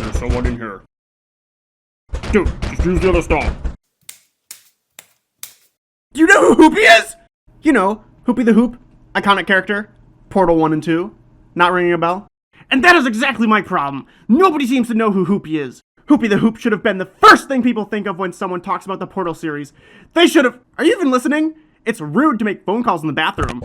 There's someone in here. Dude, just use the other stall. Do you know who Hoopy is? You know, Hoopy the Hoop, iconic character, Portal 1 and 2. Not ringing a bell? And that is exactly my problem. Nobody seems to know who Hoopy is. Hoopy the Hoop should have been the first thing people think of when someone talks about the Portal series. They should have... Are you even listening? It's rude to make phone calls in the bathroom.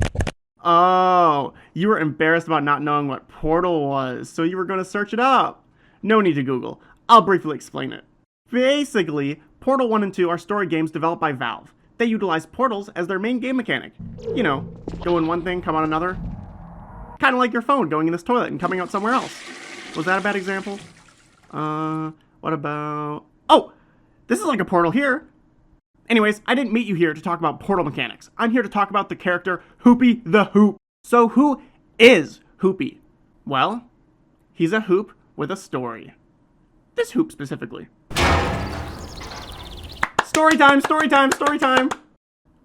Oh, you were embarrassed about not knowing what Portal was, so you were going to search it up. No need to Google. I'll briefly explain it. Basically, Portal 1 and 2 are story games developed by Valve. They utilize portals as their main game mechanic. You know, go in one thing, come out another. Kind of like your phone going in this toilet and coming out somewhere else. Was that a bad example? What about... Oh! This is like a portal here. Anyways, I didn't meet you here to talk about portal mechanics. I'm here to talk about the character Hoopy the Hoop. So who is Hoopy? Well, he's a hoop with a story. This hoop specifically. Story time, story time, story time!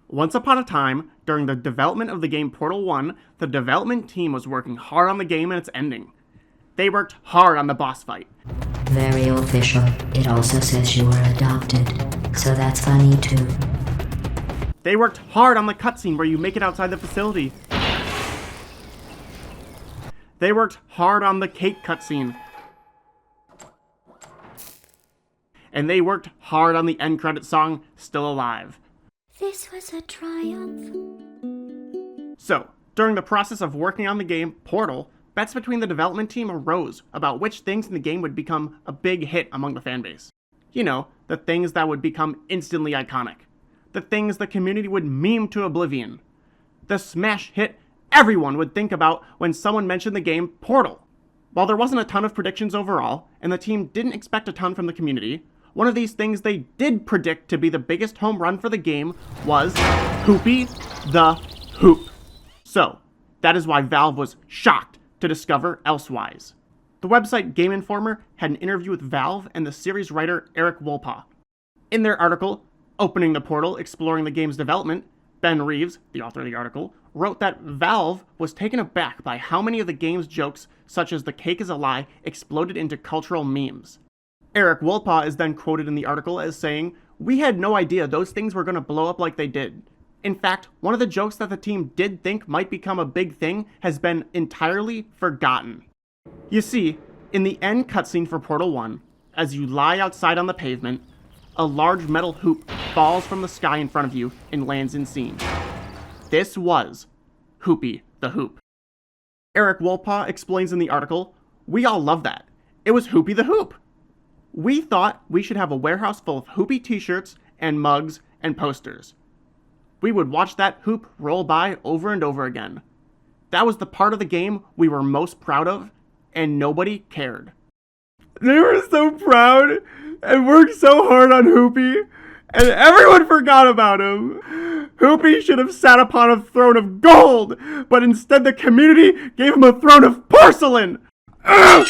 Once upon a time, during the development of the game Portal 1, the development team was working hard on the game and its ending. They worked hard on the boss fight. Very official. It also says you were adopted, so that's funny too. They worked hard on the cutscene where you make it outside the facility. They worked hard on the cake cutscene. And they worked hard on the end credit song, Still Alive. This was a triumph. So, during the process of working on the game, Portal, bets between the development team arose about which things in the game would become a big hit among the fanbase. You know, the things that would become instantly iconic. The things the community would meme to oblivion. The smash hit everyone would think about when someone mentioned the game Portal. While there wasn't a ton of predictions overall, and the team didn't expect a ton from the community, one of these things they did predict to be the biggest home run for the game was Hoopy the Hoop. So, that is why Valve was shocked to discover elsewise. The website Game Informer had an interview with Valve and the series writer Eric Wolpaw. In their article, Opening the Portal, Exploring the Game's Development, Ben Reeves, the author of the article, wrote that Valve was taken aback by how many of the game's jokes, such as the cake is a lie, exploded into cultural memes. Eric Wolpaw is then quoted in the article as saying, "We had no idea those things were going to blow up like they did. In fact, one of the jokes that the team did think might become a big thing has been entirely forgotten." You see, in the end cutscene for Portal 1, as you lie outside on the pavement, a large metal hoop falls from the sky in front of you and lands in scene. This was Hoopy the Hoop. Eric Wolpaw explains in the article, "We all love that. It was Hoopy the Hoop. We thought we should have a warehouse full of Hoopy t-shirts and mugs and posters. We would watch that hoop roll by over and over again. That was the part of the game we were most proud of, and nobody cared." They were so proud and worked so hard on Hoopy, and everyone forgot about him. Hoopy should have sat upon a throne of gold, but instead the community gave him a throne of porcelain. Ugh!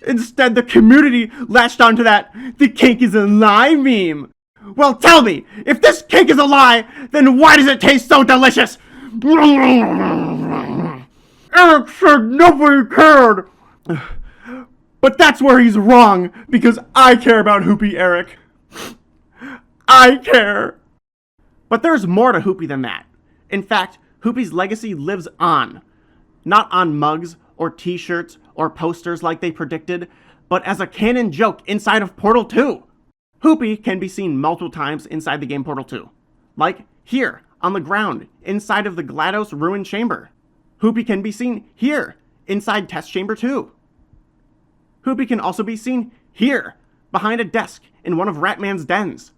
Instead, the community latched onto that "the cake is a lie" meme. Well, tell me, if this cake is a lie, then why does it taste so delicious? Eric said nobody cared. But that's where he's wrong, because I care about Hoopy, Eric. I care. But there's more to Hoopy than that. In fact, Hoopy's legacy lives on. Not on mugs or t-shirts or posters like they predicted, but as a canon joke inside of Portal 2. Hoopy can be seen multiple times inside the game Portal 2. Like here, on the ground, inside of the GLaDOS ruined chamber. Hoopy can be seen here, inside Test Chamber 2. Hoopy can also be seen here, behind a desk in one of Ratman's dens.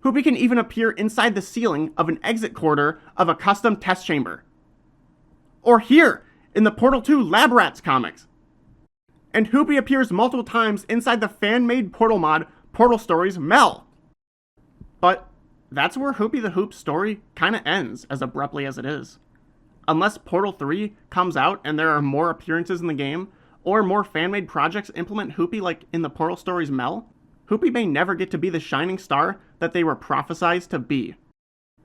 Hoopy can even appear inside the ceiling of an exit corridor of a custom test chamber. Or here, in the Portal 2 Lab Rats comics. And Hoopy appears multiple times inside the fan-made Portal mod, Portal Stories Mel. But that's where Hoopy the Hoop's story kinda ends, as abruptly as it is. Unless Portal 3 comes out and there are more appearances in the game, or more fan-made projects implement Hoopy like in the Portal Stories Mel, Hoopy may never get to be the shining star that they were prophesized to be.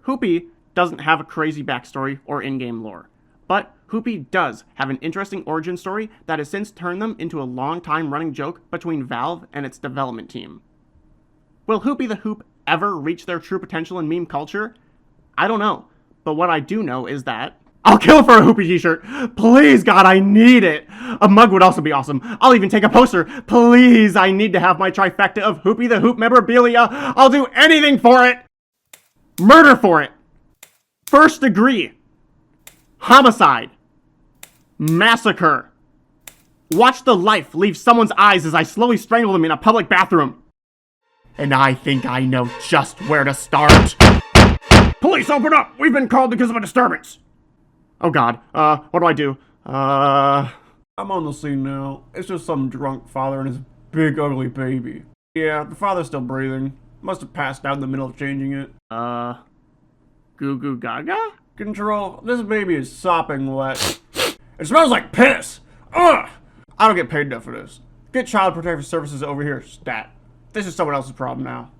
Hoopy doesn't have a crazy backstory or in-game lore, but Hoopy does have an interesting origin story that has since turned them into a long-time running joke between Valve and its development team. Will Hoopy the Hoop ever reach their true potential in meme culture? I don't know, but what I do know is that I'll kill for a Hoopy t-shirt. Please, God, I need it. A mug would also be awesome. I'll even take a poster. Please, I need to have my trifecta of Hoopy the Hoop memorabilia. I'll do anything for it. Murder for it. First degree. Homicide. Massacre. Watch the life leave someone's eyes as I slowly strangle them in a public bathroom. And I think I know just where to start. Police, open up! We've been called because of a disturbance. Oh God, what do I do? I'm on the scene now. It's just some drunk father and his big ugly baby. Yeah, the father's still breathing. Must have passed out in the middle of changing it. Goo goo gaga? Control, this baby is sopping wet. It smells like piss! Ugh! I don't get paid enough for this. Get child protective services over here, stat. This is someone else's problem now.